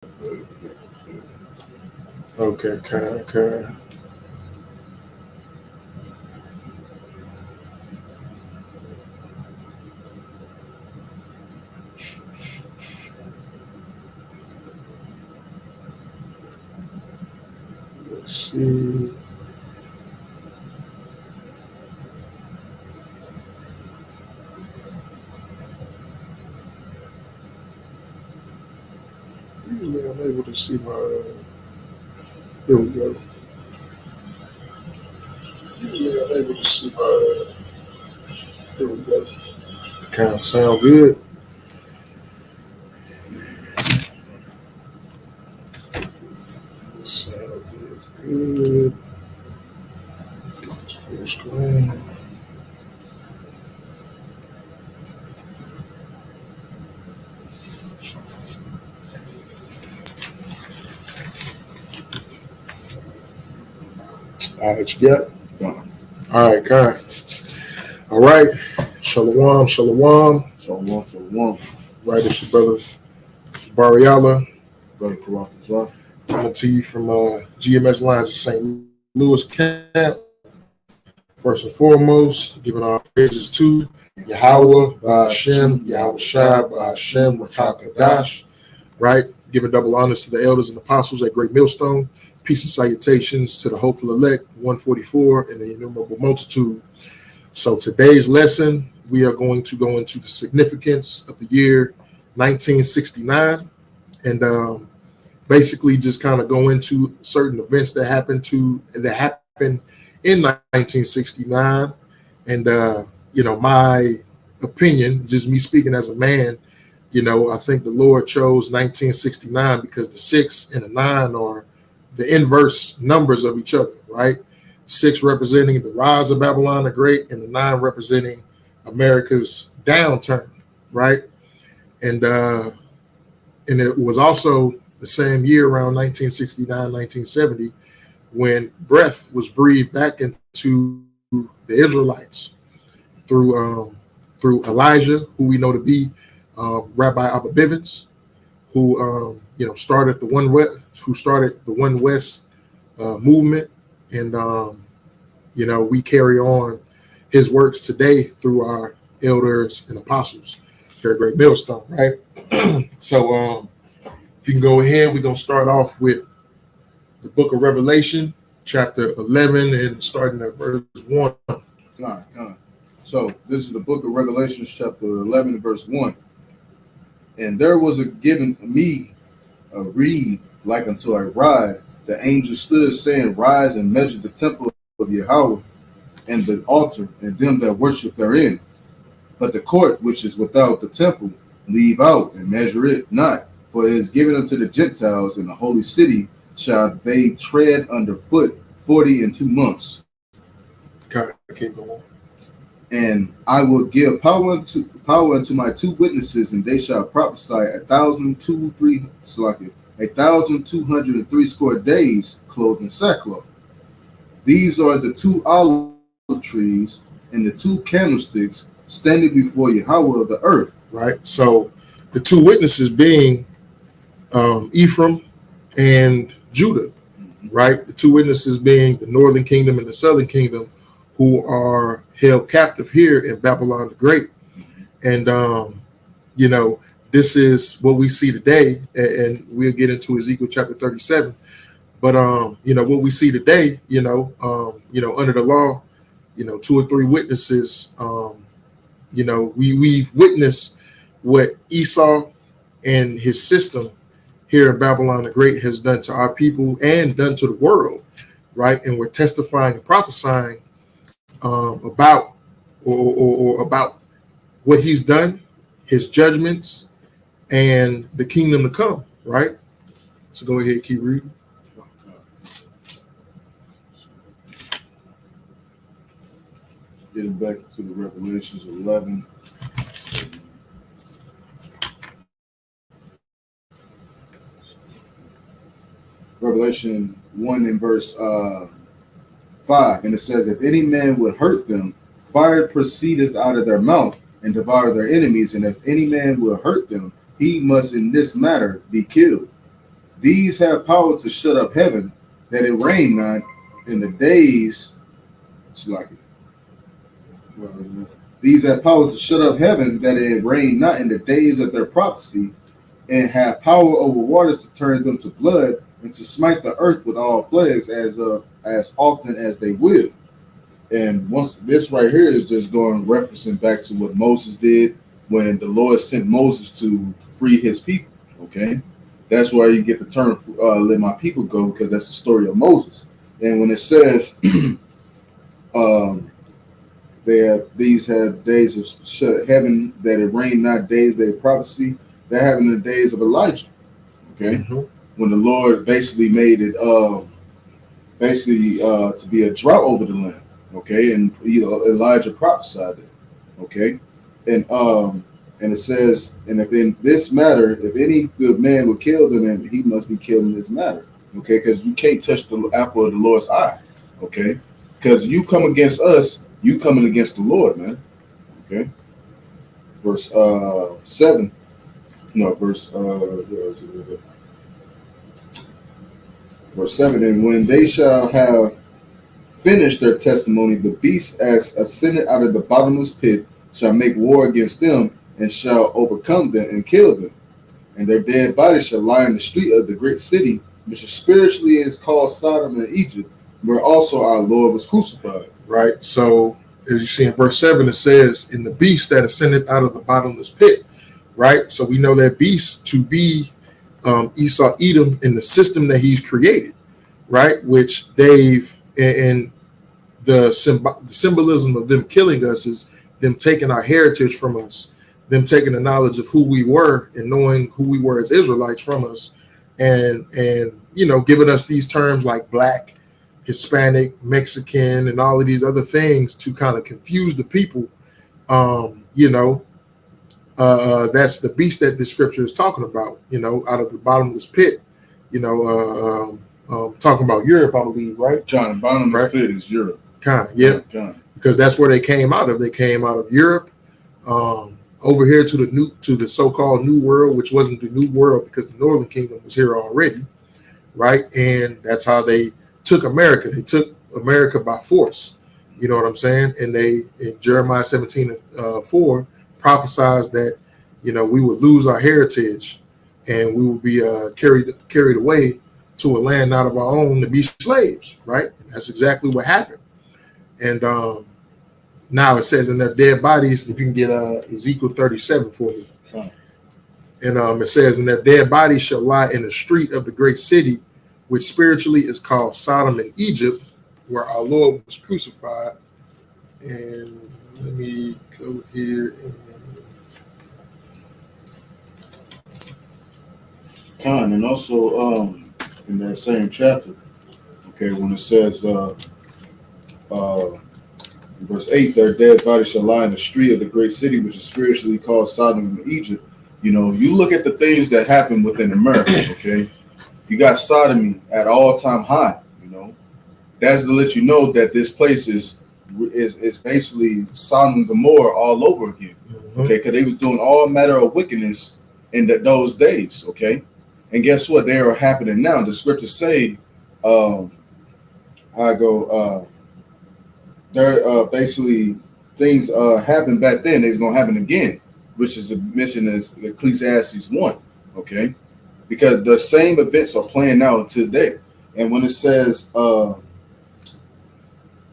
Okay, okay. Let's see. Usually I'm able to see my. Here we go. Usually I'm able to see my. Here we go. Kind of sound good. Sound good. Get this full screen. All right, you got it? All right, Kai. All right. Shalom, shalom. Shalom, shalom. Right, it's your brother Bariala Brother Karak, coming to you from GMS Lines of St. Louis camp. First and foremost, giving our praises to Yahweh, Hashem, Yahweh Shai, Hashem, Rakakadash, right? Giving double honors to the elders and apostles at Great Millstone. Peace and salutations to the hopeful elect, 144, and the innumerable multitude. So today's lesson, we are going to go into the significance of the year 1969 and basically just kind of go into certain events that happened in 1969. And, my opinion, just me speaking as a man, I think the Lord chose 1969 because the 6 and the 9 are the inverse numbers of each other, right? 6 representing the rise of Babylon the Great and the 9 representing America's downturn, right? And it was also the same year around 1969, 1970, when breath was breathed back into the Israelites through Elijah, who we know to be Rabbi Abba Bivens, who started the One West movement, and we carry on his works today through our elders and apostles here at Great Millstone, right? So if you can go ahead, we're gonna start off with the book of Revelation, chapter 11, and starting at verse 1. Come on. So this is the book of Revelation, chapter 11, verse 1. And there was given me a reed like unto a rod. The angel stood, saying, Rise and measure the temple of Yahweh, and the altar, and them that worship therein. But the court which is without the temple, leave out, and measure it not. For it is given unto the Gentiles, in the holy city shall they tread under foot 42 months. Okay, keep going. And I will give power unto my 2 witnesses, and they shall prophesy 1,203 score days, clothed in sackcloth. These are the 2 olive trees and the 2 candlesticks standing before Yahweh of the earth. Right. So the 2 witnesses being Ephraim and Judah, right? The 2 witnesses being the northern kingdom and the southern kingdom, who are held captive here in Babylon the Great. And, this is what we see today, and we'll get into Ezekiel chapter 37. But, what we see today, under the law, 2 or 3 witnesses, we've witnessed what Esau and his system here in Babylon the Great has done to our people and done to the world, right? And we're testifying and prophesying about what he's done, his judgments, and the kingdom to come, right? So go ahead, keep reading. Getting back to the Revelations 11. Revelation 1 in verse 5, and it says, If any man would hurt them, fire proceedeth out of their mouth and devour their enemies, and if any man will hurt them, he must in this matter be killed. these have power to shut up heaven, that it rain not in the days. It's like these have power to shut up heaven, that it rain not in the days of their prophecy, and have power over waters to turn them to blood, and to smite the earth with all plagues as often as they will. And once this right here is just going referencing back to what Moses did when the Lord sent Moses to free his people. Okay, that's where you get the term "let my people go," because that's the story of Moses. And when it says these have days of shut heaven, that it rain not, days they prophecy, that happened in the days of Elijah. Okay, when the Lord basically made it to be a drought over the land. Okay, and Elijah prophesied it. Okay, and it says, and if in this matter, if any good man will kill them, and he must be killed in this matter. Okay, because you can't touch the apple of the Lord's eye. Okay, because you come against us, you coming against the Lord, man. Okay, verse 7. No, verse 7. And when they shall have finished their testimony, the beast as ascended out of the bottomless pit shall make war against them, and shall overcome them and kill them. And their dead bodies shall lie in the street of the great city, which spiritually is called Sodom and Egypt, where also our Lord was crucified. Right. So as you see in verse 7, it says, "In the beast that ascended out of the bottomless pit." Right. So we know that beast to be Esau Edom in the system that he's created. Right. Which they've, and the symbolism of them killing us is them taking our heritage from us, them taking the knowledge of who we were and knowing who we were as Israelites from us, and giving us these terms like black, Hispanic, Mexican, and all of these other things to kind of confuse the people. That's the beast that the scripture is talking about, out of the bottomless pit, talking about Europe, I believe, right? John, bottomless pit is Europe. Yeah. Because that's where they came out of. They came out of Europe, over here to the so-called New World, which wasn't the New World because the Northern Kingdom was here already, right? And that's how they took America. They took America by force. You know what I'm saying? And they, in Jeremiah 17:4, prophesies that we would lose our heritage and we would be carried away to a land not of our own to be slaves, right? That's exactly what happened. And now it says in their dead bodies, if you can get Ezekiel 37 for me. Okay. And it says, "In their dead bodies shall lie in the street of the great city, which spiritually is called Sodom and Egypt, where our Lord was crucified." And let me go here. And also in that same chapter, okay, when it says verse 8, "Their dead bodies shall lie in the street of the great city, which is spiritually called Sodom and Egypt." You look at the things that happen within America, okay? You got sodomy at all-time high, That's to let you know that this place is basically Sodom and Gomorrah all over again, okay? Because they was doing all manner of wickedness in those days, okay? And guess what? They are happening now. The scriptures say, basically things happened back then. It's going to happen again, which is mentioned as Ecclesiastes 1, okay? Because the same events are playing out today. And when it says,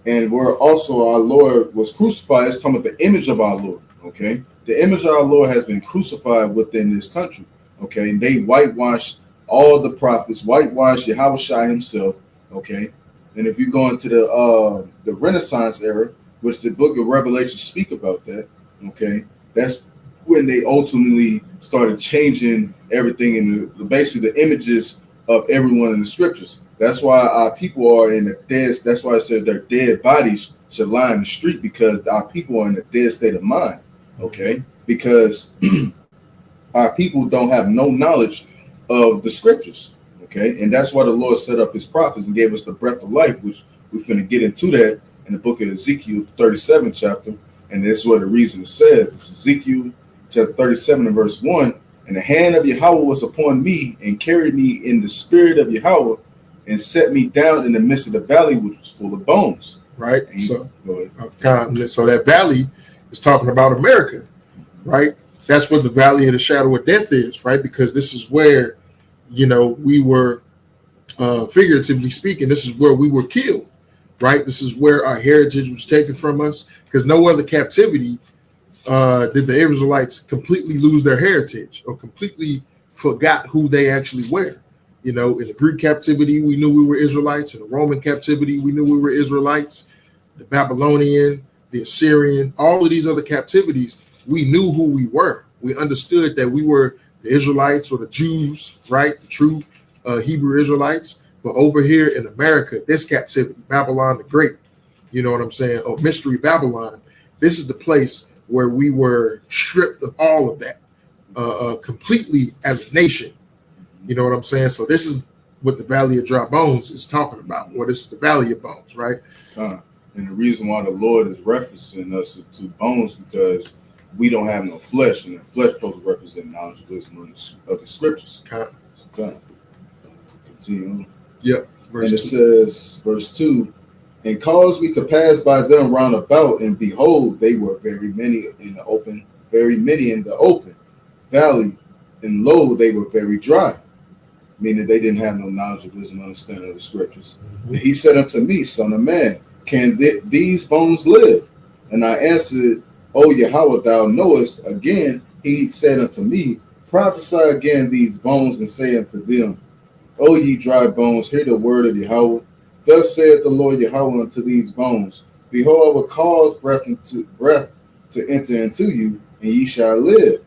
and where also our Lord was crucified, it's talking about the image of our Lord, okay? The image of our Lord has been crucified within this country, okay? And they whitewashed all the prophets, whitewashed Yahushua himself, okay? And if you go into the Renaissance era, which the book of Revelation speak about that, okay, that's when they ultimately started changing everything in basically the images of everyone in the scriptures. That's why our people are in the dead. That's why it says their dead bodies should lie in the street, because our people are in a dead state of mind, okay? Because our people don't have no knowledge of the scriptures, okay? And that's why the Lord set up his prophets and gave us the breath of life, which we're finna get into that in the book of Ezekiel, 37 chapter. And that's what the reason it says. It's Ezekiel chapter 37 and verse 1. And the hand of Yahweh was upon me and carried me in the spirit of Yahweh and set me down in the midst of the valley, which was full of bones. Right. And So, go ahead. so that valley is talking about America, right? That's what the valley of the shadow of death is, right? Because this is where, we were, figuratively speaking, this is where we were killed, right? This is where our heritage was taken from us, because no other captivity did the Israelites completely lose their heritage or completely forgot who they actually were. In the Greek captivity, we knew we were Israelites. In the Roman captivity, we knew we were Israelites. The Babylonian, the Assyrian, all of these other captivities, we knew who we were. We understood that we were the Israelites or the Jews, right? The true Hebrew Israelites. But over here in America, this captivity, Babylon the Great, you know what I'm saying? Or Mystery Babylon, this is the place where we were stripped of all of that completely as a nation. You know what I'm saying? So this is what the Valley of Dry Bones is talking about, or this is the Valley of Bones, right? And the reason why the Lord is referencing us to bones because we don't have no flesh, and the flesh supposed to represent knowledge, wisdom of the scriptures. Continue on. Yep. And it says, verse 2, and caused me to pass by them round about, and behold, they were very many in the open valley, and lo, they were very dry, meaning they didn't have no knowledge of wisdom, understanding of the scriptures. Mm-hmm. And he said unto me, Son of man, can these bones live? And I answered, O Yahweh, thou knowest. Again, he said unto me, prophesy again these bones, and say unto them, O ye dry bones, hear the word of Yahweh. Thus saith the Lord Yahweh unto these bones, behold, I will cause breath to enter into you, and ye shall live.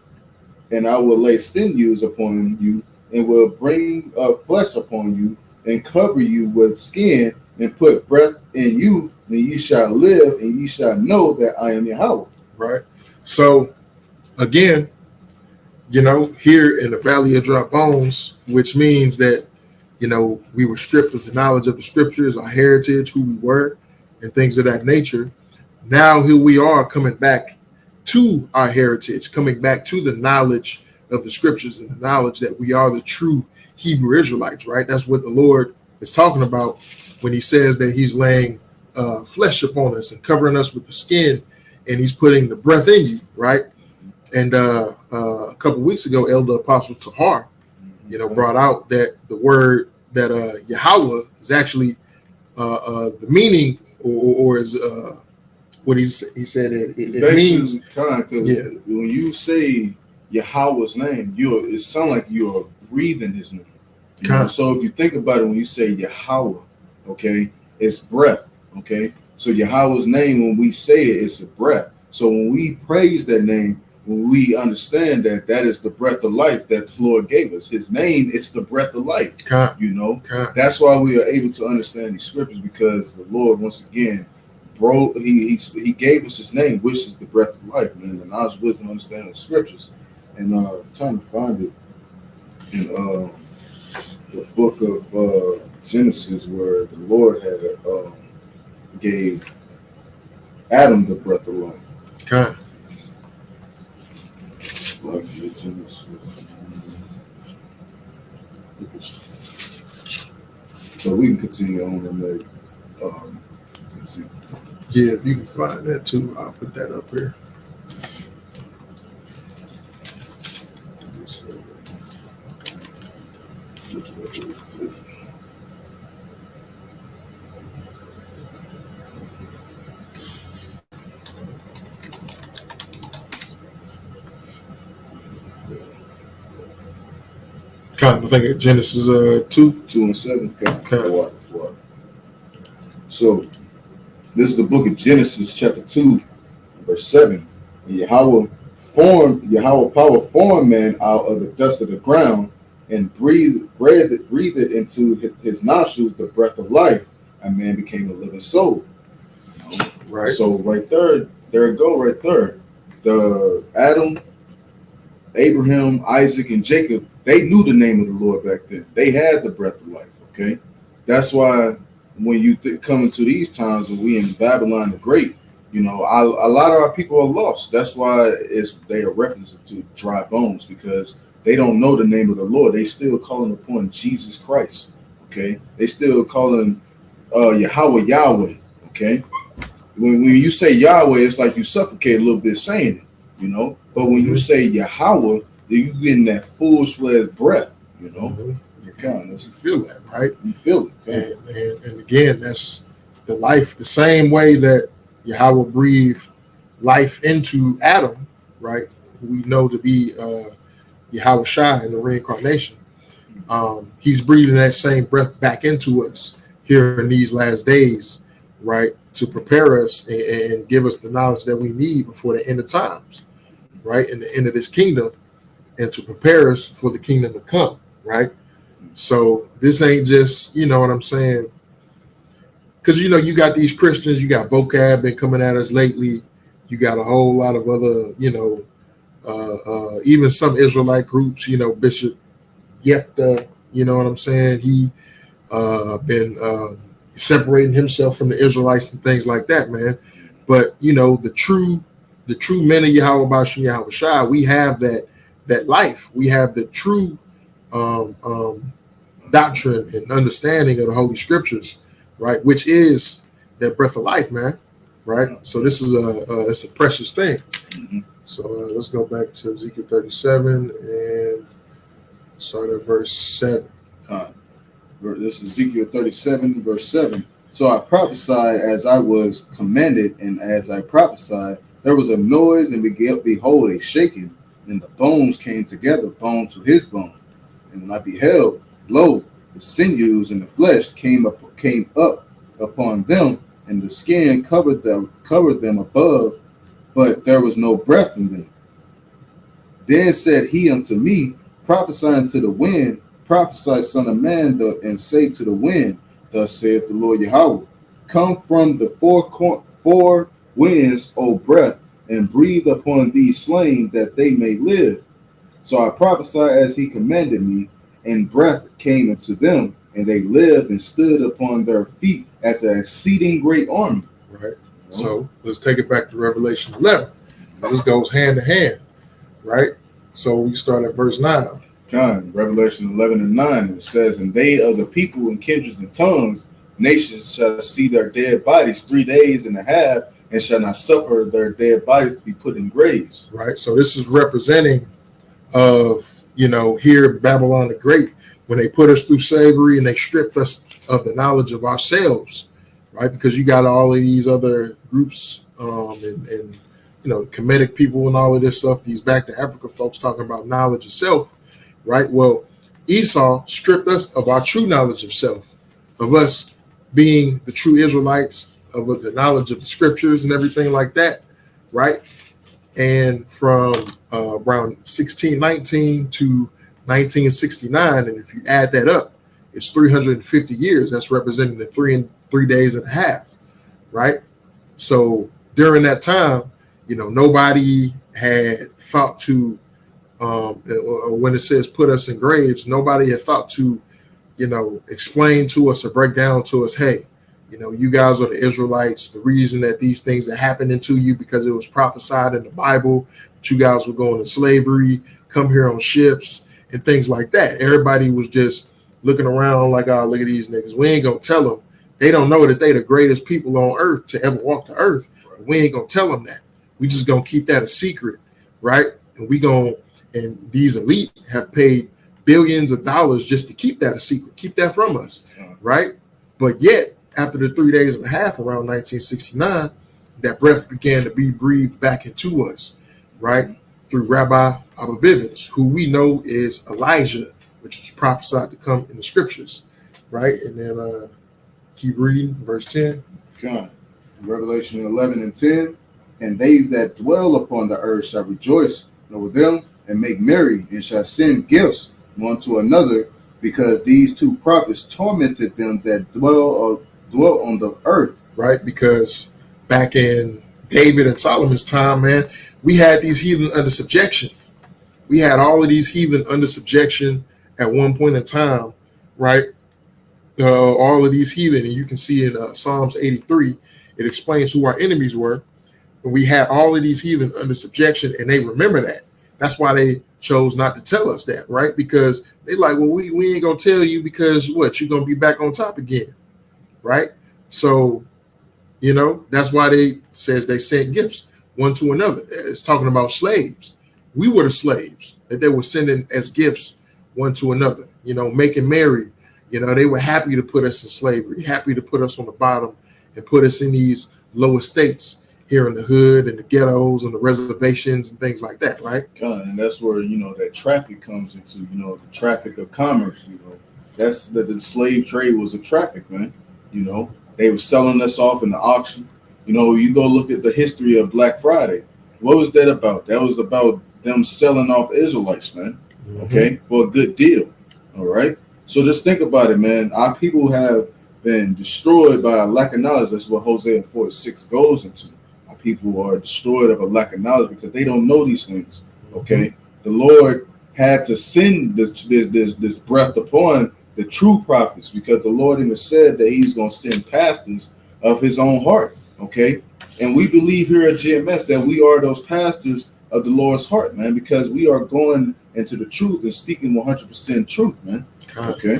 And I will lay sinews upon you, and will bring flesh upon you, and cover you with skin, and put breath in you, and ye shall live, and ye shall know that I am Yahweh. Right. So, again, here in the Valley of Dry Bones, which means that, we were stripped of the knowledge of the scriptures, our heritage, who we were, and things of that nature. Now here we are coming back to our heritage, coming back to the knowledge of the scriptures and the knowledge that we are the true Hebrew Israelites, right? That's what the Lord is talking about when he says that he's laying flesh upon us and covering us with the skin, and he's putting the breath in you, right? And a couple weeks ago, Elder Apostle Tahar, brought out that the word that Yahweh is actually the meaning, or is what he said it means. When you say Yahweh's name, it sounds like you're breathing his name. So if you think about it, when you say Yahweh, okay, it's breath. Okay, so Yahweh's name, when we say it, it's a breath. So when we praise that name, when we understand that that is the breath of life that the Lord gave us, his name is the breath of life. That's why we are able to understand these scriptures, because the Lord, once again, he gave us his name, which is the breath of life, man, the knowledge, wisdom, understanding of the scriptures. And I'm trying to find it in the book of Genesis, where the Lord had gave Adam the breath of life. So we can continue on and make. Yeah, if you can find that too, I'll put that up here. I think Genesis 2 and 7. What? So this is the book of Genesis, chapter 2, verse 7. And Yahweh power formed man out of the dust of the ground, and breathed it into his nostrils the breath of life, and man became a living soul. Right. So right there it go right there. The Adam, Abraham, Isaac, and Jacob, they knew the name of the Lord back then. They had the breath of life, okay? That's why when you come into these times when we in Babylon the Great, a lot of our people are lost. That's why they are referencing to dry bones, because they don't know the name of the Lord. They still calling upon Jesus Christ. Okay, they still calling Yahweh Yahweh. Okay, when you say Yahweh, it's like you suffocate a little bit saying it, you know. But when you say Yahweh, then you getting that full-fledged breath, you know. You feel that, right? You feel it. And again, that's the life, the same way that Yahweh breathed life into Adam, right? Who we know to be Yahweh Shai in the reincarnation. He's breathing that same breath back into us here in these last days, right? To prepare us and give us the knowledge that we need before the end of times, right? And the end of this kingdom, and to prepare us for the kingdom to come, right? So this ain't just, you know what I'm saying? Because, you know, you got these Christians, you got vocab been coming at us lately. You got a whole lot of other, you know, even some Israelite groups, you know, Bishop Yefta, you know what I'm saying? He been separating himself from the Israelites and things like that, man. But, you know, the true men of Yahweh Bashim Yahweh Shai, we have that life. We have the true doctrine and understanding of the Holy Scriptures, right? Which is that breath of life, man. Right. So this is it's a precious thing. So let's go back to Ezekiel 37 and start at verse 7. This is Ezekiel 37, verse 7. So I prophesied as I was commanded, and as I prophesied, there was a noise, and behold, a shaking, and the bones came together, bone to his bone. And when I beheld, lo, the sinews and the flesh came up upon them, and the skin covered them above, but there was no breath in them. Then said he unto me, prophesying to the wind, prophesy, son of man, and say to the wind, thus saith the Lord Yahweh, come from the four winds, O breath, and breathe upon these slain, that they may live. So I prophesied as he commanded me, and breath came into them, and they lived and stood upon their feet as an exceeding great army. Right. So let's take it back to Revelation 11. This goes hand in hand, right? So we start at verse 9. Revelation 11 and 9, it says, and they of the people and kindreds and tongues, nations shall see their dead bodies 3 days and a half, and shall not suffer their dead bodies to be put in graves. Right. So this is representing of, you know, here Babylon the Great, when they put us through slavery and they stripped us of the knowledge of ourselves, right? Because you got all of these other groups and you know, Kemetic people and all of this stuff, these back to Africa folks talking about knowledge of self, right? Well, Esau stripped us of our true knowledge of self, of us being the true Israelites, of the knowledge of the scriptures and everything like that, right? And from around 1619 to 1969, and if you add that up, it's 350 years. That's representing the 3 days and a half, right? So during that time, you know, nobody had thought to, when it says put us in graves, nobody had thought to, you know, explain to us or break down to us, hey, you know, you guys are the Israelites. The reason that these things are happening to you because it was prophesied in the Bible that you guys were going to slavery, come here on ships and things like that. Everybody was just looking around like, oh, look at these niggas. We ain't going to tell them. They don't know that they the greatest people on earth to ever walk the earth. We ain't going to tell them that. We just going to keep that a secret, right? And these elite have paid billions of dollars just to keep that a secret, keep that from us, right? But yet, after the 3 days and a half around 1969, that breath began to be breathed back into us, right? Through Rabbi Abba Bivens, who we know is Elijah, which was prophesied to come in the scriptures, right? And then keep reading, verse 10. God. Revelation 11 and 10, and they that dwell upon the earth shall rejoice over them and make merry, and shall send gifts one to another, because these two prophets tormented them that dwell on the earth. Right, because back in David and Solomon's time, man, we had these heathen under subjection. We had all of these heathen under subjection at one point in time, right? All of these heathen, and you can see in Psalms 83, it explains who our enemies were. And we had all of these heathen under subjection, and they remember that. That's why they chose not to tell us that, right? Because they like, well, we ain't gonna tell you because what? You're gonna be back on top again, right? So, that's why they says they sent gifts one to another. It's talking about slaves. We were the slaves that they were sending as gifts one to another, making merry. They were happy to put us in slavery, happy to put us on the bottom and put us in these low estates here in the hood and the ghettos and the reservations and things like that, right? And that's where, that traffic comes into, the traffic of commerce, That's the slave trade was a traffic, man. They were selling us off in the auction. You go look at the history of Black Friday. What was that about? That was about them selling off Israelites, man. Mm-hmm. Okay, for a good deal. All right. So just think about it, man. Our people have been destroyed by a lack of knowledge. That's what Hosea 4:6 goes into. Our people are destroyed of a lack of knowledge because they don't know these things. Okay. The Lord had to send this breath upon the true prophets because the Lord even said that he's going to send pastors of his own heart. Okay. And we believe here at GMS that we are those pastors of the Lord's heart, man, because we are going into the truth and speaking 100% truth, man. Okay.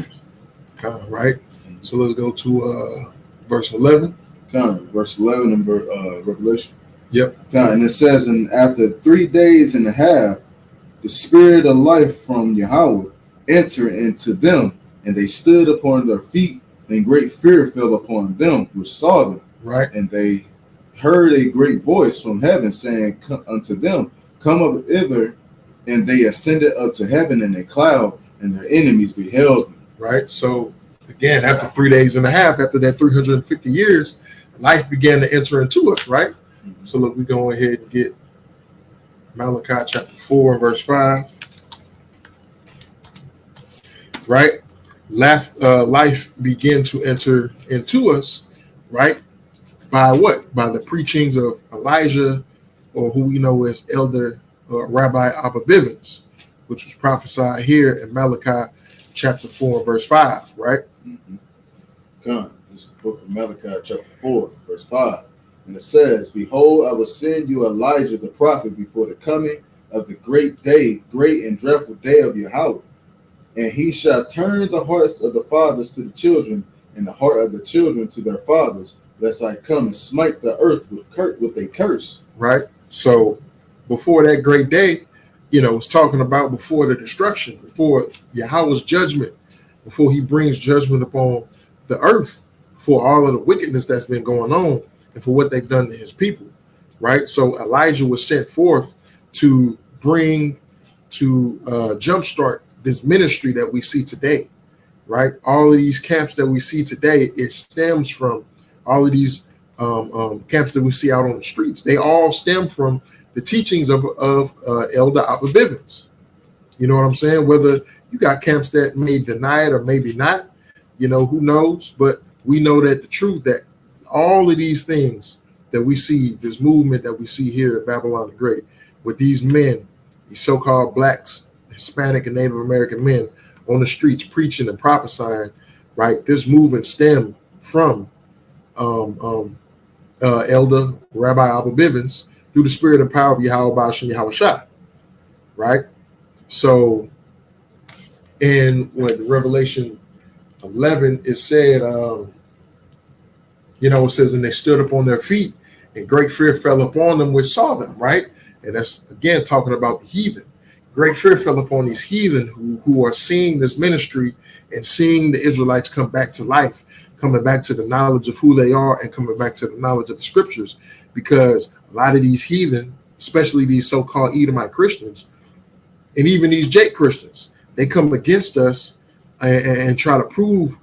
Right. So let's go to verse 11. Verse 11 in Revelation. Yep. And it says, and after 3 days and a half, the spirit of life from Yahweh entered into them, and they stood upon their feet, and great fear fell upon them which saw them. Right. And they heard a great voice from heaven saying unto them, come up hither. And they ascended up to heaven in a cloud, and their enemies beheld them. Right. So again, after 3 days and a half, after that 350 years, life began to enter into us, right? Mm-hmm. So look, we go ahead and get Malachi chapter 4 and verse 5. Right? Life began to enter into us, right? By what? By the preachings of Elijah, or who we know as Elder Rabbi Abba Bivens, which was prophesied here in Malachi chapter 4 and verse 5, right? Mm-hmm. This is the book of Malachi chapter 4, verse 5. And it says, behold, I will send you Elijah the prophet before the coming of the great day, great and dreadful day of Yahweh. And he shall turn the hearts of the fathers to the children, and the heart of the children to their fathers, lest I come and smite the earth with a curse. Right. So before that great day, it's talking about before the destruction, before Yahweh's judgment, before he brings judgment upon the earth for all of the wickedness that's been going on and for what they've done to his people. Right. So Elijah was sent forth to jumpstart this ministry that we see today. Right. All of these camps that we see today, it stems from all of these camps that we see out on the streets. They all stem from the teachings of Elder Abba Bivens. You know what I'm saying? Whether you got camps that may deny it or maybe not, who knows? But we know that the truth that all of these things that we see, this movement that we see here at Babylon the Great, with these men, these so-called blacks, Hispanic and Native American men on the streets preaching and prophesying, right? This movement stemmed from Elder Rabbi Abba Bivens through the spirit and power of Yahweh Ba'ashem Yahweh Shai, right? So in Revelation 11, it said, it says, and they stood up on their feet, and great fear fell upon them which saw them, right? And that's, again, talking about the heathen. Great fear fell upon these heathen who are seeing this ministry and seeing the Israelites come back to life, coming back to the knowledge of who they are and coming back to the knowledge of the scriptures, because a lot of these heathen, especially these so-called Edomite Christians, and even these Jake Christians, they come against us and try to prove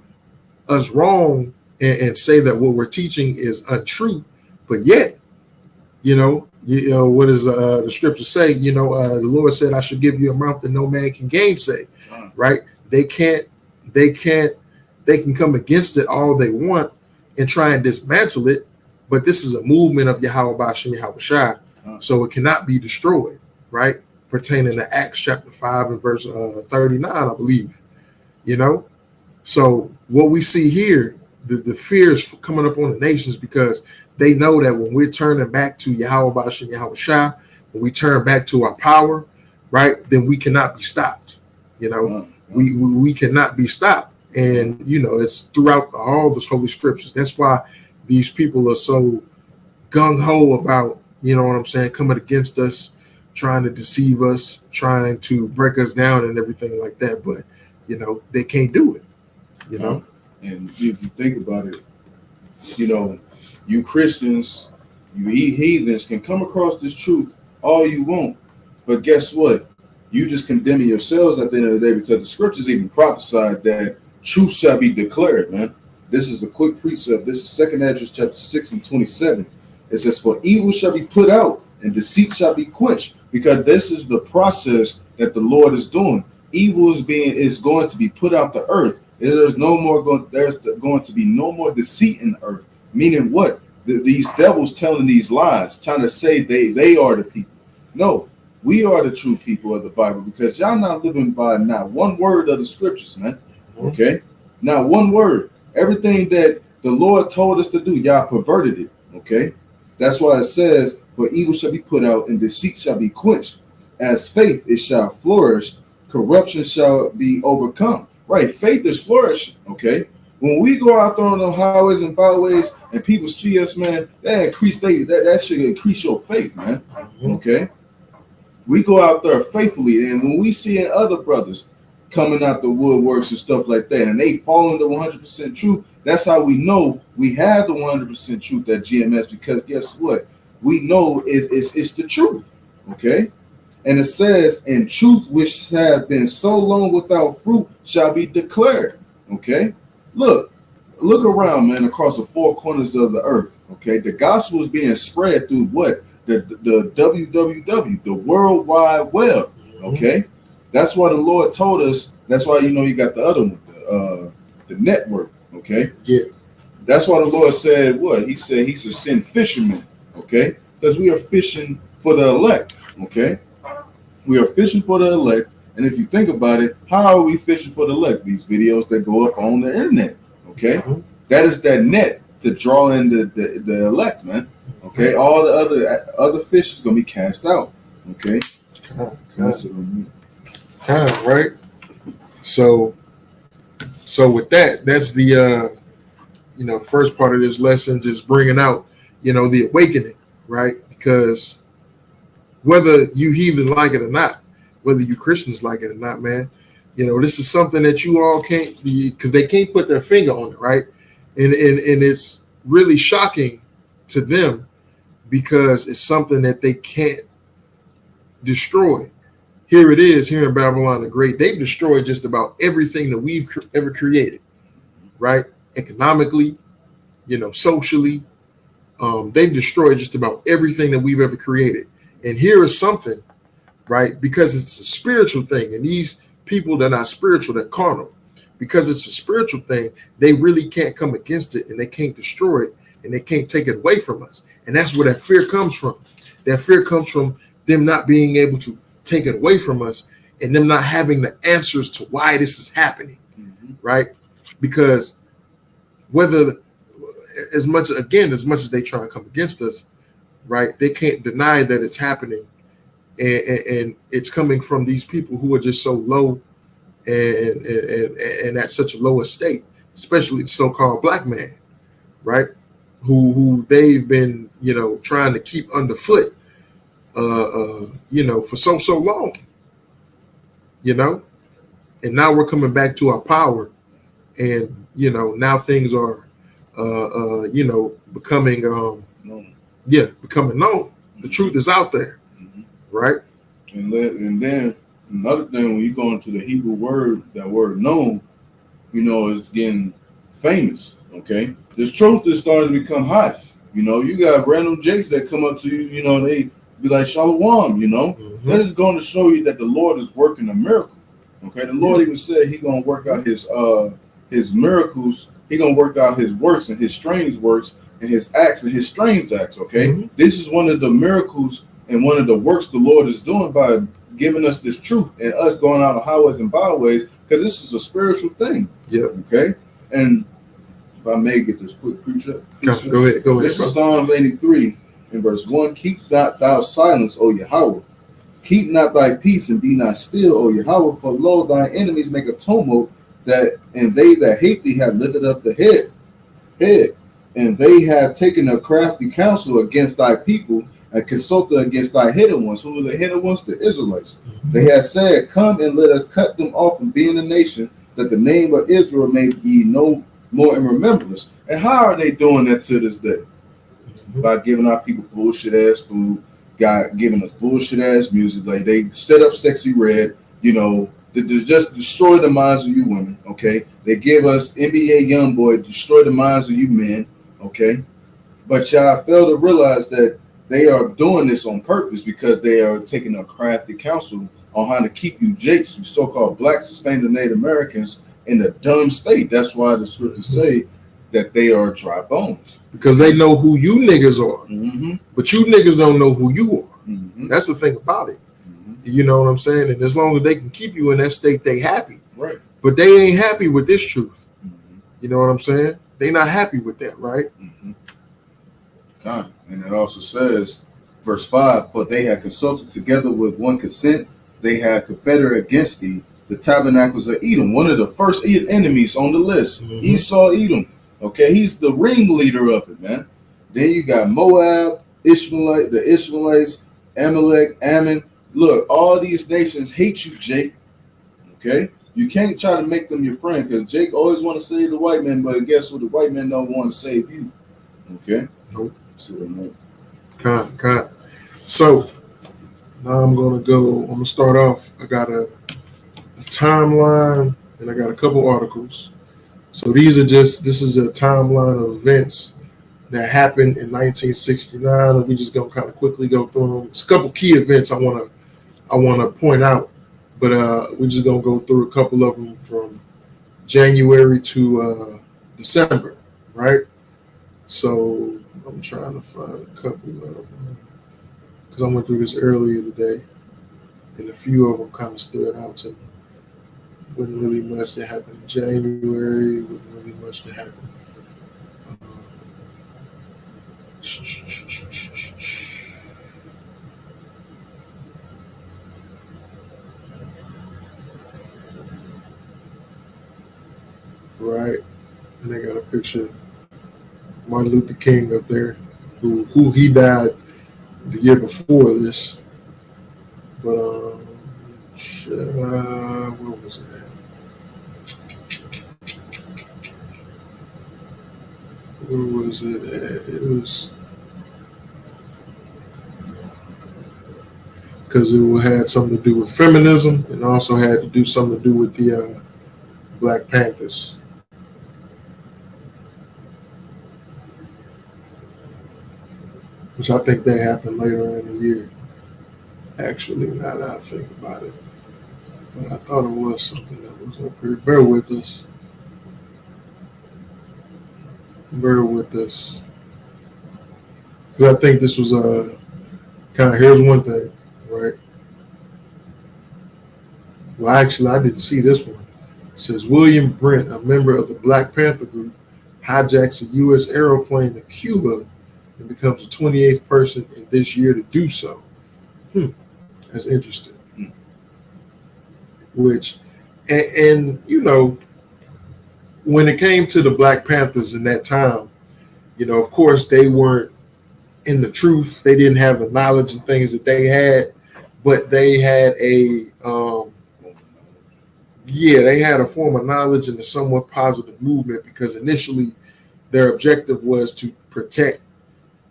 us wrong and say that what we're teaching is untrue. But yet, what does the scripture say? The Lord said, I should give you a mouth that no man can gainsay, right? They can come against it all they want and try and dismantle it. But this is a movement of Yahweh Ba'ashem Yahweh Shai, so it cannot be destroyed, right? Pertaining to Acts chapter 5 and verse 39, I believe. So what we see here, the fears coming up on the nations, because they know that when we're turning back to Yahweh Ba'ashem Yahweh Shai, when we turn back to our power, right, then we cannot be stopped. We cannot be stopped. And, it's throughout all the Holy Scriptures. That's why these people are so gung-ho about, what I'm saying, coming against us, trying to deceive us, trying to break us down and everything like that. But, they can't do it, And if you think about it, you Christians, you heathens can come across this truth all you want. But guess what? You just condemning yourselves at the end of the day, because the scriptures even prophesied that truth shall be declared, man. This is a quick precept. This is 2 Ezra chapter 6 and 27. It says, for evil shall be put out and deceit shall be quenched, because this is the process that the Lord is doing. Evil is going to be put out the earth. There's going to be no more deceit in the earth. Meaning what? These devils telling these lies, trying to say they are the people. No, we are the true people of the Bible, because y'all not living by not one word of the scriptures, man. Okay? Not one word. Everything that the Lord told us to do, y'all perverted it. Okay? That's why it says, for evil shall be put out and deceit shall be quenched. As faith, it shall flourish. Corruption shall be overcome. Right? Faith is flourishing. Okay? When we go out there on the highways and byways and people see us, man, that should increase your faith, man. Okay? We go out there faithfully, and when we see other brothers coming out the woodworks and stuff like that, and they fall into 100% truth, that's how we know we have the 100% truth at GMS, because guess what? We know it's the truth, okay? And it says, and truth which have been so long without fruit shall be declared, okay? Look around, man, across the four corners of the earth, okay? The gospel is being spread through what? The www, the World Wide Web, okay? That's why the Lord told us. That's why, you got the other one, the network, okay? Yeah. That's why the Lord said what? He said he should send fishermen, okay? Because we are fishing for the elect, okay? We are fishing for the elect. And if you think about it, how are we fishing for the elect? These videos that go up on the internet, okay? That is that net to draw in the elect, man. Okay, all the other fish is gonna be cast out. Okay, right. So with that, that's the first part of this lesson, just bringing out the awakening, right? Because whether you heathens like it or not, whether you Christians like it or not, man, this is something that you all can't be, because they can't put their finger on it, right? And it's really shocking to them, because it's something that they can't destroy. Here it is, here in Babylon the Great. They've destroyed just about everything that we've ever created, right? Economically, socially. They've destroyed just about everything that we've ever created. And here is something, right? Because it's a spiritual thing. And these people, they're not spiritual, they're carnal. Because it's a spiritual thing, they really can't come against it, and they can't destroy it, and they can't take it away from us. And that's where that fear comes from. That fear comes from them not being able to take it away from us, and them not having the answers to why this is happening, right? Because as much as they try and come against us, right, they can't deny that it's happening, and it's coming from these people who are just so low and at such a low estate, especially the so-called black man, right? Who they've been, trying to keep underfoot, for so long, and now we're coming back to our power, and now things are, becoming known. The truth is out there, right? And then another thing, when you go into the Hebrew word, that word known, is getting famous. Okay, this truth is starting to become hot. You got random jakes that come up to you. They be like Shalom. That is going to show you that the Lord is working a miracle. Okay, the Lord even said He's going to work out His miracles. He's going to work out His works and His strange works and His acts and His strange acts. Okay, this is one of the miracles and one of the works the Lord is doing by giving us this truth and us going out of highways and byways, because this is a spiritual thing. Yeah. Okay, and if I may get this quick preacher. Go ahead. This is Psalms 83 in verse 1. Keep not thou silence, O Yahweh. Keep not thy peace and be not still, O Yahweh, for lo, thine enemies make a tumult, and they that hate thee have lifted up the head, and they have taken a crafty counsel against thy people and consulted against thy hidden ones. Who are the hidden ones? The Israelites. They have said, come and let us cut them off from being a nation, that the name of Israel may be no more in remembrance. And how are they doing that to this day? By giving our people bullshit ass food, God giving us bullshit ass music. Like they set up Sexy Red, to just destroy the minds of you women. Okay, they give us NBA YoungBoy, destroy the minds of you men. Okay, but y'all fail to realize that they are doing this on purpose because they are taking a crafty counsel on how to keep you Jakes, you so-called blacks, Hispanic, and Native Americans in a dumb state. That's why the scriptures say that they are dry bones. Because they know who you niggas are. Mm-hmm. But you niggas don't know who you are. Mm-hmm. That's the thing about it. Mm-hmm. You know what I'm saying? And as long as they can keep you in that state, they happy. Right. But they ain't happy with this truth. Mm-hmm. You know what I'm saying? They not happy with that, right? Mm-hmm. And it also says, verse 5, for they had consulted together with one consent, they had confederate against thee, the tabernacles of Edom, one of the first enemies on the list. Mm-hmm. Esau, Edom. Okay, he's the ringleader of it, man. Then you got Moab, the Ishmaelites, Amalek, Ammon. Look, all these nations hate you, Jake. Okay, you can't try to make them your friend because Jake always want to save the white man, but guess what? The white man don't want to save you. Okay. Nope. So now I'm gonna start off. I got a timeline and I got a couple articles. So this is a timeline of events that happened in 1969. And we just gonna kind of quickly go through them. It's a couple key events I wanna point out, but we're just gonna go through a couple of them from January to December, right? So I'm trying to find a couple of them because I went through this earlier today, and a few of them kind of stood out to me. Wasn't really much that happened in January. Wasn't really much that happened. Right, and they got a picture of Martin Luther King up there, who he died the year before this. But where was it at? Where was it at? It was because it had something to do with feminism and also had to do something to do with the Black Panthers. Which I think that happened later in the year. Actually, now that I think about it. But I thought it was something that was up here. Bear with us. Because I think this was here's one thing, right? Well, actually, I didn't see this one. It says William Brent, a member of the Black Panther group, hijacks a U.S. airplane to Cuba and becomes the 28th person in this year to do so. That's interesting. Which, and when it came to the Black Panthers in that time, of course they weren't in the truth. They didn't have the knowledge and things that they had, but they had they had a form of knowledge and a somewhat positive movement because initially their objective was to protect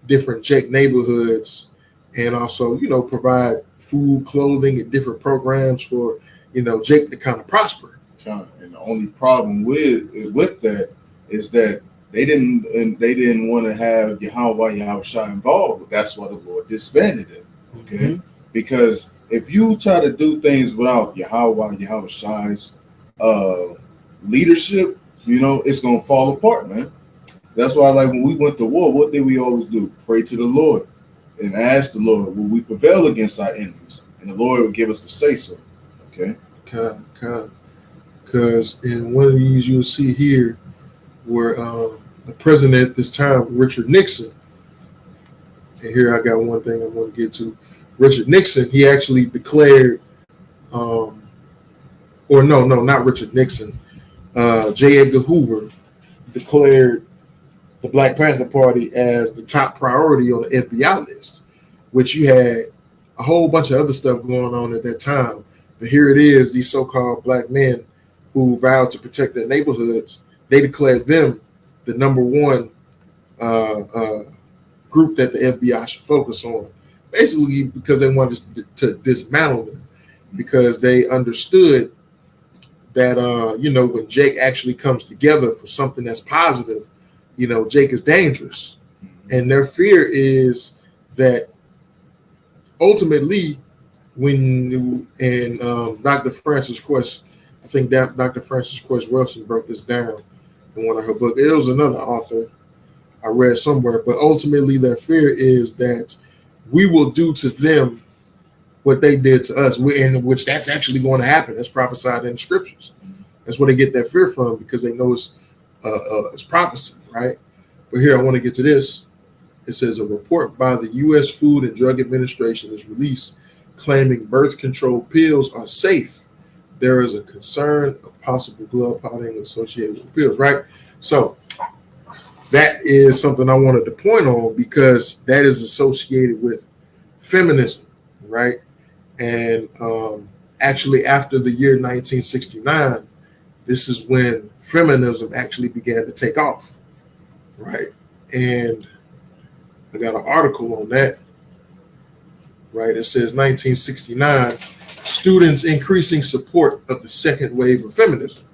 different Jake neighborhoods and also, provide food, clothing, and different programs for, Jake to kind of prosper. And the only problem with that is that they didn't want to have Yahushua involved. That's why the Lord disbanded it. Okay, mm-hmm. Because if you try to do things without Yahushua's leadership, it's gonna fall apart, man. That's why, like when we went to war, what did we always do? Pray to the Lord and ask the Lord, will we prevail against our enemies? And the Lord will give us the say so. Okay. Because in one of these you'll see here where the president at this time, Richard Nixon, and here I got one thing I want to get to. Richard Nixon, he actually declared, or no, not Richard Nixon. J. Edgar Hoover declared the Black Panther Party as the top priority on the FBI list, which you had a whole bunch of other stuff going on at that time. But here it is, these so-called black men who vowed to protect their neighborhoods, they declared them the number one group that the FBI should focus on, basically because they wanted to dismantle them, because they understood that, when Jake actually comes together for something that's positive, Jake is dangerous. And their fear is that ultimately, Dr. Frances Quest, I think that Dr. Frances Quest Wilson broke this down in one of her books. It was another author I read somewhere, but ultimately their fear is that we will do to them what they did to us, in which that's actually going to happen. That's prophesied in the scriptures. That's where they get that fear from, because they know it's prophecy, right? But here I want to get to this. It says a report by the U.S. Food and Drug Administration is released claiming birth control pills are safe. There is a concern of possible blood clotting associated with pills, right? So that is something I wanted to point on, because that is associated with feminism, right? And actually, after the year 1969, this is when feminism actually began to take off, right? And I got an article on that, right? It says 1969, students increasing support of the second wave of feminism,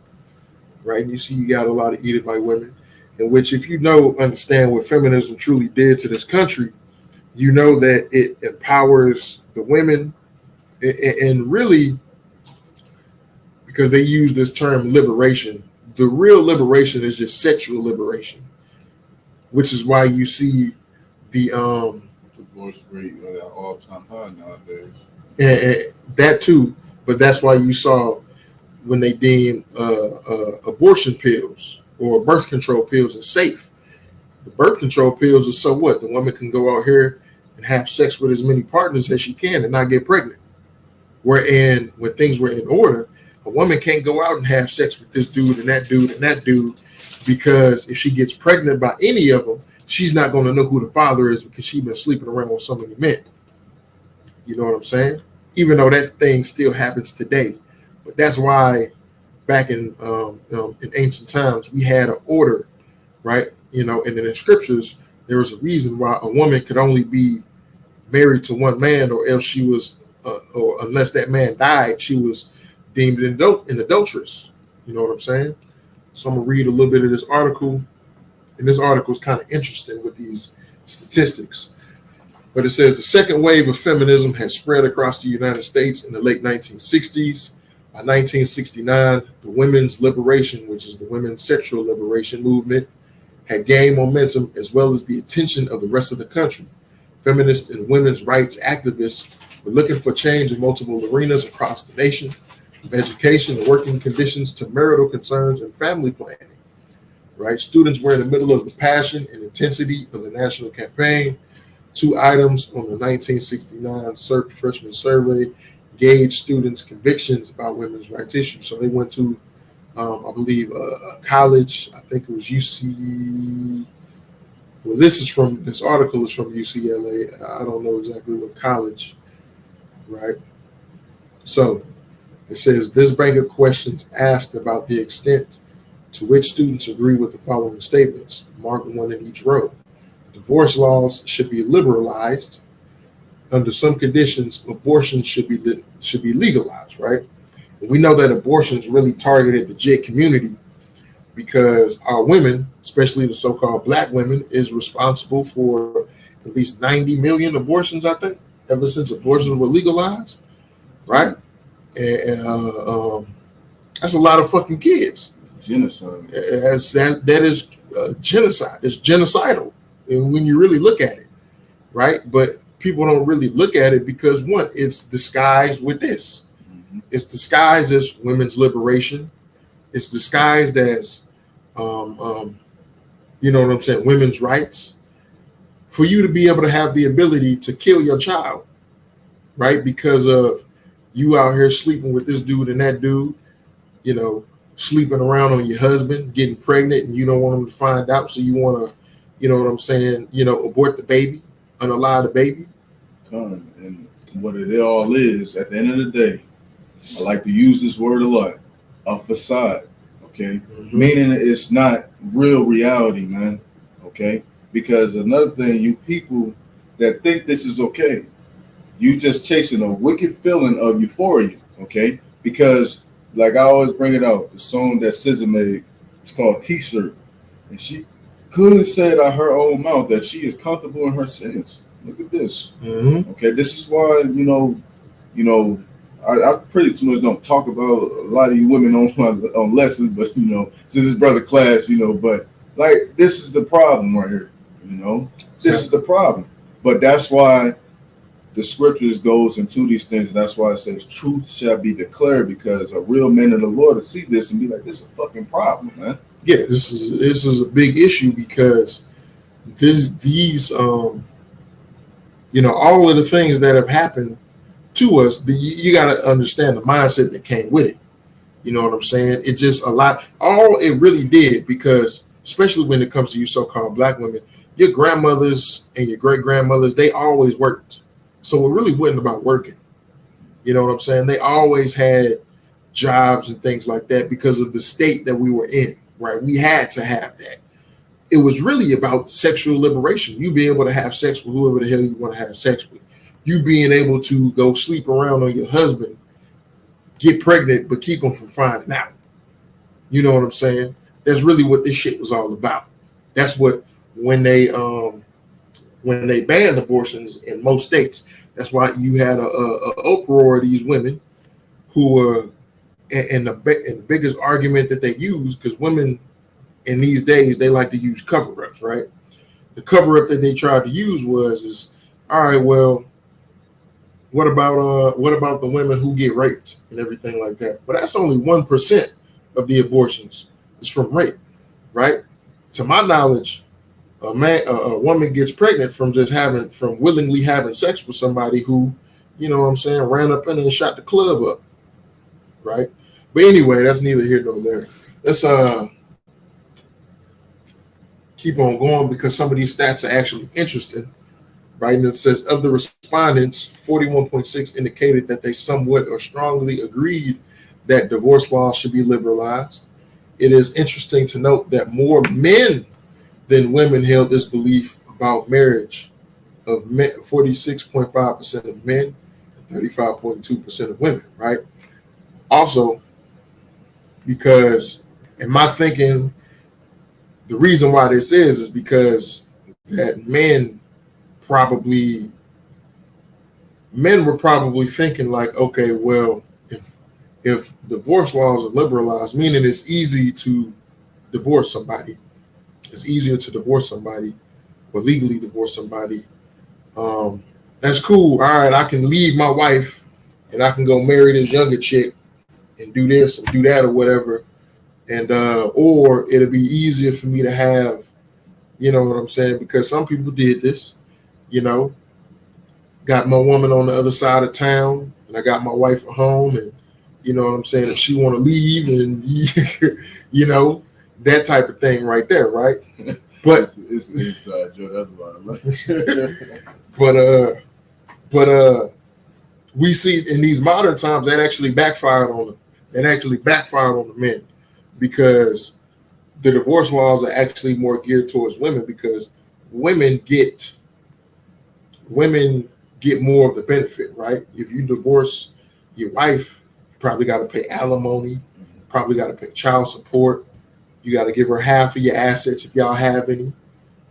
right? And you see, you got a lot of Eat It by women, in which, if you understand what feminism truly did to this country, you know that it empowers the women, and really, because they use this term liberation, the real liberation is just sexual liberation, which is why you see the divorce rate at an all-time high nowadays. And that too, but that's why you saw when they deemed abortion pills or birth control pills as safe. The birth control pills are so what? The woman can go out here and have sex with as many partners as she can and not get pregnant. Wherein, when things were in order, a woman can't go out and have sex with this dude and that dude and that dude, because if she gets pregnant by any of them, she's not going to know who the father is, because she's been sleeping around with so many men. You know what I'm saying? Even though that thing still happens today. But that's why back in ancient times, we had an order, right? And in the scriptures, there was a reason why a woman could only be married to one man, or else she was, or unless that man died, she was deemed an adulteress. You know what I'm saying? So I'm going to read a little bit of this article. And this article is kind of interesting with these statistics. But it says the second wave of feminism has spread across the United States in the late 1960s. By 1969, the women's liberation, which is the women's sexual liberation movement, had gained momentum, as well as the attention of the rest of the country. Feminists and women's rights activists were looking for change in multiple arenas across the nation, from education and working conditions to marital concerns and family planning. Right? Students were in the middle of the passion and intensity of the national campaign. 2 items on the 1969 CERT freshman survey gauged students' convictions about women's rights issues. So they went to, I believe, a college. I think it was UC. Well, this article is from UCLA. I don't know exactly what college, right? So it says this bank of questions asked about the extent to which students agree with the following statements. Mark one in each row. Divorce laws should be liberalized. Under some conditions, abortion should be legalized, right? And we know that abortion is really targeted the JIT community, because our women, especially the so-called black women, is responsible for at least 90 million abortions, I think, ever since abortions were legalized, right? And that's a lot of fucking kids. Genocide. That is genocide. It's genocidal, and when you really look at it, right? But people don't really look at it because, one, it's disguised with this. Mm-hmm. It's disguised as women's liberation. It's disguised as, you know what I'm saying, women's rights. For you to be able to have the ability to kill your child, right? Because of you out here sleeping with this dude and that dude, you know, sleeping around on your husband, getting pregnant, and you don't want him to find out, so you want to, you know what I'm saying, abort the baby, unalive the baby. And what it all is, at the end of the day, I like to use this word a lot, a facade, okay? Mm-hmm. Meaning it's not real reality, man, okay? Because another thing, you people that think this is okay, you just chasing a wicked feeling of euphoria, okay? Because, like I always bring it out, the song that SZA made, it's called T-Shirt, and she clearly said out her own mouth that she is comfortable in her sins. Look at this. Mm-hmm. Okay, this is why, I pretty much don't talk about a lot of you women on lessons, but since it's brother class, but like this is the problem right here, this is the problem. But that's why the scriptures goes into these things, and that's why it says truth shall be declared, because a real man of the Lord will see this and be like, this is a fucking problem, man. Yeah, this is a big issue, because these all of the things that have happened to us, you got to understand the mindset that came with it. You know what I'm saying? It just all it really did, because especially when it comes to you so-called black women, your grandmothers and your great-grandmothers, they always worked. So it really wasn't about working. You know what I'm saying? They always had jobs and things like that because of the state that we were in, right? We had to have that. It was really about sexual liberation. You be able to have sex with whoever the hell you want to have sex with. You being able to go sleep around on your husband, get pregnant, but keep him from finding out. You know what I'm saying? That's really what this shit was all about. That's what, when they banned abortions in most states, that's why you had a uproar of these women who were, and the biggest argument that they use, because women in these days, they like to use cover-ups, right? The cover-up that they tried to use is, all right, well, what about the women who get raped and everything like that? But that's only 1% of the abortions is from rape, right? To my knowledge, a woman gets pregnant from willingly having sex with somebody who, you know what I'm saying, ran up in and shot the club up, right? But anyway, that's neither here nor there. Let's keep on going, because some of these stats are actually interesting, right? And it says, of the respondents, 41.6 indicated that they somewhat or strongly agreed that divorce laws should be liberalized. It is interesting to note that more men than women held this belief about marriage, of 46.5% of men and 35.2% of women, right? Also, because in my thinking, the reason why this is because that men were probably thinking like, okay, well, if divorce laws are liberalized, meaning it's easy to divorce somebody, it's easier to divorce somebody or legally divorce somebody. That's cool. All right, I can leave my wife and I can go marry this younger chick and do this and do that or whatever. And or it'll be easier for me to have, you know what I'm saying? Because some people did this, got my woman on the other side of town and I got my wife at home, and you know what I'm saying? If she want to leave, and that type of thing right there, right? But it's inside joke. That's about it. But we see in these modern times that actually backfired on them. That actually backfired on the men, because the divorce laws are actually more geared towards women, because women get more of the benefit, right? If you divorce your wife, you probably got to pay alimony, probably got to pay child support. You got to give her half of your assets if y'all have any.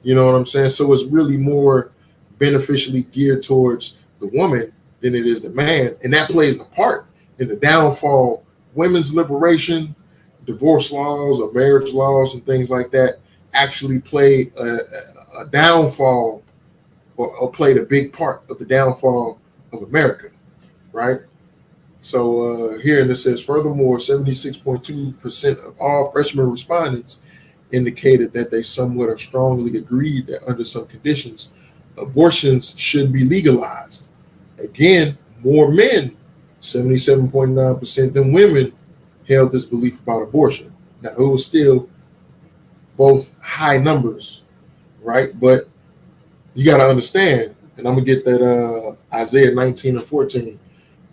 You know what I'm saying? So it's really more beneficially geared towards the woman than it is the man. And that plays a part in the downfall. Women's liberation, divorce laws or marriage laws and things like that actually play a downfall, or played a big part of the downfall of America, right? So here it says, furthermore, 76.2% of all freshman respondents indicated that they somewhat or strongly agreed that under some conditions, abortions should be legalized. Again, more men, 77.9%, than women held this belief about abortion. Now, it was still both high numbers, right? But you got to understand, and I'm going to get that Isaiah 19 and 14,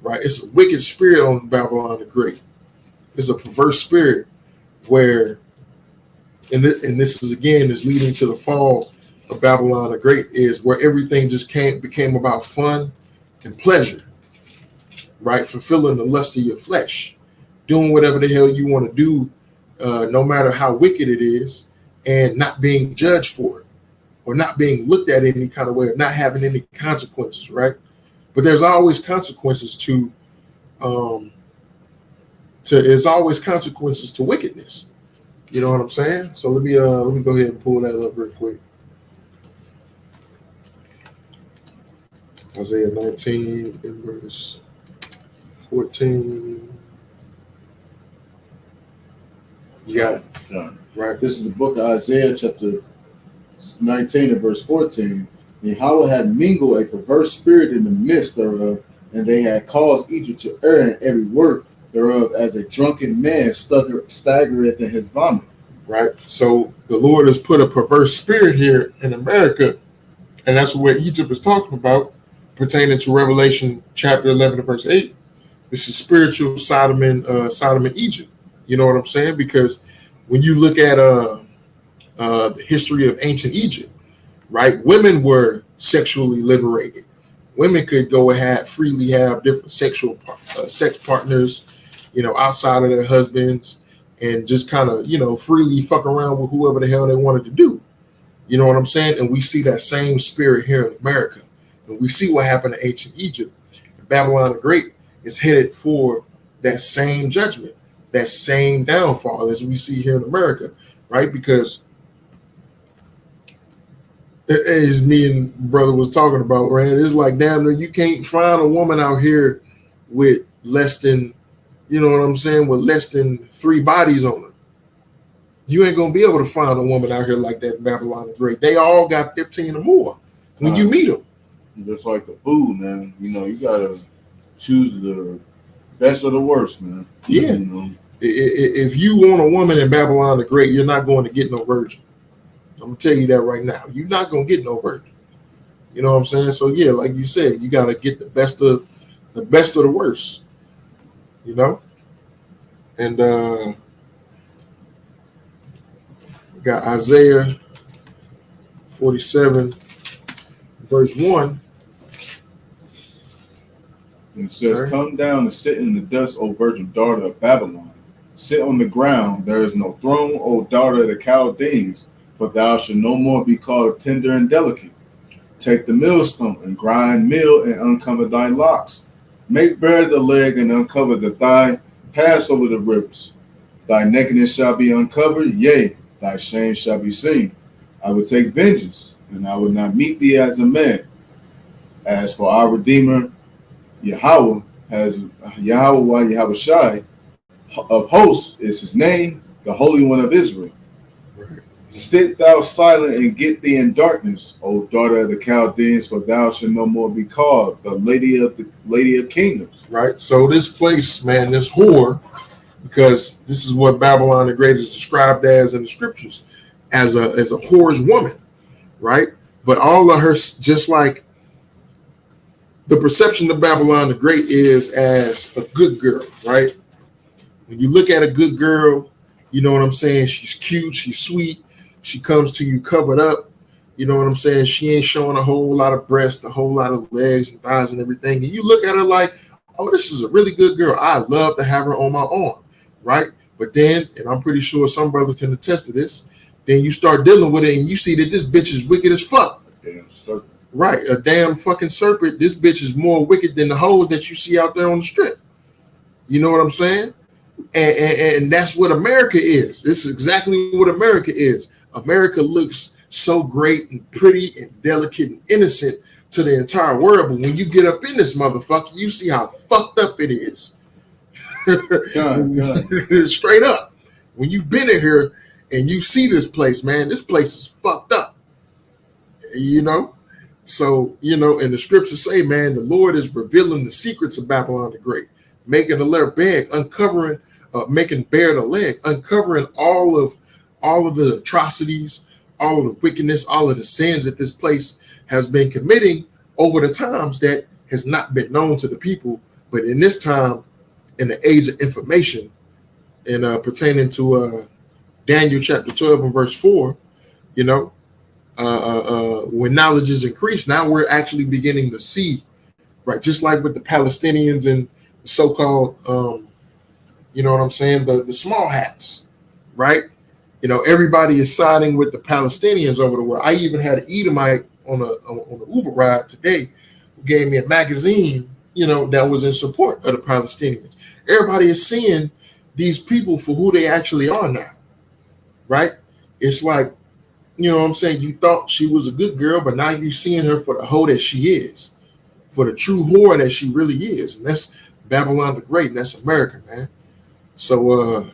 right? It's a wicked spirit on Babylon the Great. It's a perverse spirit where, and this is again is leading to the fall of Babylon the Great, is where everything just became about fun and pleasure, right? Fulfilling the lust of your flesh, doing whatever the hell you want to do, no matter how wicked it is, and not being judged for it, or not being looked at any kind of way, or not having any consequences, right? But there's always consequences to there's always consequences to wickedness. You know what I'm saying? So let me go ahead and pull that up real quick. Isaiah 19 in verse 14. You got it. Right. This is the book of Isaiah, chapter 19 and verse 14. Yahweh had mingled a perverse spirit in the midst thereof, and they had caused Egypt to err in every work thereof, as a drunken man staggereth in his vomit. Right. So the Lord has put a perverse spirit here in America, and that's what Egypt is talking about, pertaining to Revelation chapter 11 and verse 8. This is spiritual Sodom and Egypt. You know what I'm saying? Because when you look at the history of ancient Egypt, right, women were sexually liberated. Women could go ahead freely have different sexual sex partners, you know, outside of their husbands, and just kind of, you know, freely fuck around with whoever the hell they wanted to do. You know what I'm saying? And we see that same spirit here in America. And we see what happened to ancient Egypt. And Babylon the Great is headed for that same judgment, that same downfall as we see here in America, right? Because as me and brother was talking about, right, it's like, damn near you can't find a woman out here with less than, you know what I'm saying, with less than 3 bodies on her. You ain't gonna be able to find a woman out here like that in Babylon the Great. They all got 15 or more when you meet them. Just like the food, man. You know, you gotta choose the best or the worst, man. Yeah. You know? If you want a woman in Babylon the Great, you're not going to get no virgin. I'm gonna tell you that right now. You're not gonna get no virgin. You know what I'm saying? So yeah, like you said, you gotta get the best of the worst. You know? And we got Isaiah 47, verse 1. It says, Come down and sit in the dust, O virgin daughter of Babylon. Sit on the ground. There is no throne, O daughter of the Chaldeans, for thou shalt no more be called tender and delicate. Take the millstone and grind meal and uncover thy locks. Make bare the leg and uncover the thigh. Pass over the rivers. Thy nakedness shall be uncovered, yea, thy shame shall be seen. I will take vengeance, and I will not meet thee as a man. As for our Redeemer, Yahweh Shai of hosts is his name, the Holy One of Israel. Right. Sit thou silent and get thee in darkness, O daughter of the Chaldeans, for thou shalt no more be called the Lady of Kingdoms. Right. So this place, man, this whore, because this is what Babylon the Great is described as in the scriptures, as a whore's woman, right? But all of her, just like the perception of Babylon the Great is as a good girl, right? When you look at a good girl, you know what I'm saying? She's cute, she's sweet, she comes to you covered up, you know what I'm saying? She ain't showing a whole lot of breasts, a whole lot of legs and thighs and everything. And you look at her like, oh, this is a really good girl. I love to have her on my arm, right? But then, and I'm pretty sure some brothers can attest to this, then you start dealing with it and you see that this bitch is wicked as fuck. Damn serpent. Right, a damn fucking serpent. This bitch is more wicked than the hoes that you see out there on the strip. You know what I'm saying? And that's what America is. This is exactly what America is. America looks so great and pretty and delicate and innocent to the entire world, but when you get up in this motherfucker, you see how fucked up it is. God. Straight up. When you've been in here and you see this place, man, this place is fucked up. You know? So, and the scriptures say, man, the Lord is revealing the secrets of Babylon the Great, making the letter beg, uncovering, making bare the leg, uncovering all of the atrocities, all of the wickedness, all of the sins that this place has been committing over the times that has not been known to the people. But in this time, in the age of information, and pertaining to Daniel chapter 12 and verse 4, when knowledge is increased, now we're actually beginning to see, right? Just like with the Palestinians and so-called, you know what I'm saying, the small hats, right? Everybody is siding with the Palestinians over the world. I even had an Edomite on an Uber ride today who gave me a magazine, that was in support of the Palestinians. Everybody is seeing these people for who they actually are now, right? It's like, you know what I'm saying? You thought she was a good girl, but now you're seeing her for the hoe that she is, for the true whore that she really is. And that's Babylon the Great, and that's America, man. So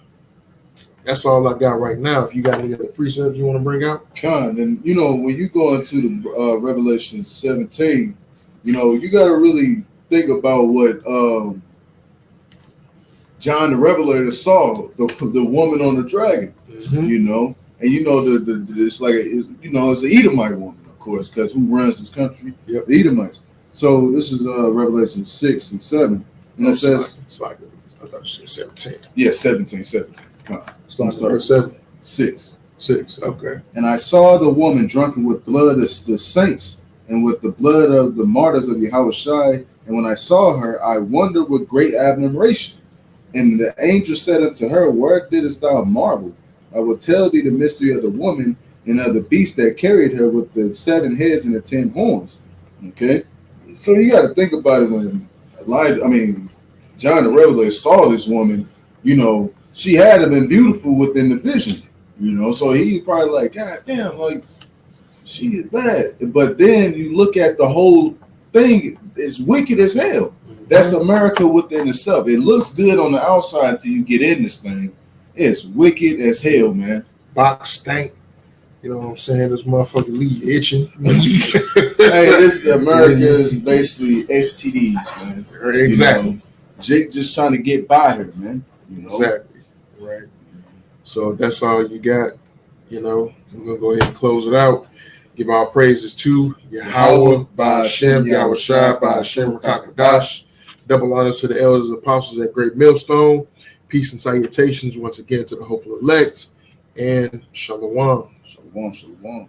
that's all I got right now. If you got any other precepts you want to bring out? Con, and when you go into the Revelation 17, you got to really think about what John the Revelator saw, the woman on the dragon, and it's like it's an Edomite woman, of course, because who runs this country? Yep. The Edomites. So this is Revelation 6 and 7, and it says, it's like I thought you said 17. Yeah, 17. It's going to start 7. 6. Okay. And I saw the woman drunken with blood of the saints and with the blood of the martyrs of Yahushua. And when I saw her, I wondered with great admiration. And the angel said unto her, where didst thou marvel? I will tell thee the mystery of the woman and of the beast that carried her with the 7 heads and the 10 horns. Okay? So you got to think about it when John the Revelator saw this woman, she had to been beautiful within the vision, so he probably like, God damn, like, she is bad. But then you look at the whole thing, it's wicked as hell. That's America within itself. It looks good on the outside until you get in this thing. It's wicked as hell, man. Box stank. You know what I'm saying? This motherfucker Lee itching. Hey, this America is basically STDs, man. Exactly. Jake just trying to get by her, man. Exactly. Right. So that's all you got. We're gonna go ahead and close it out. Give our praises to Yahweh, by Hashem, Yahushua, by Hashem, Rakakadash. Double honors to the elders and apostles at Great Millstone. Peace and salutations once again to the hopeful elect. And shalom. Shalom.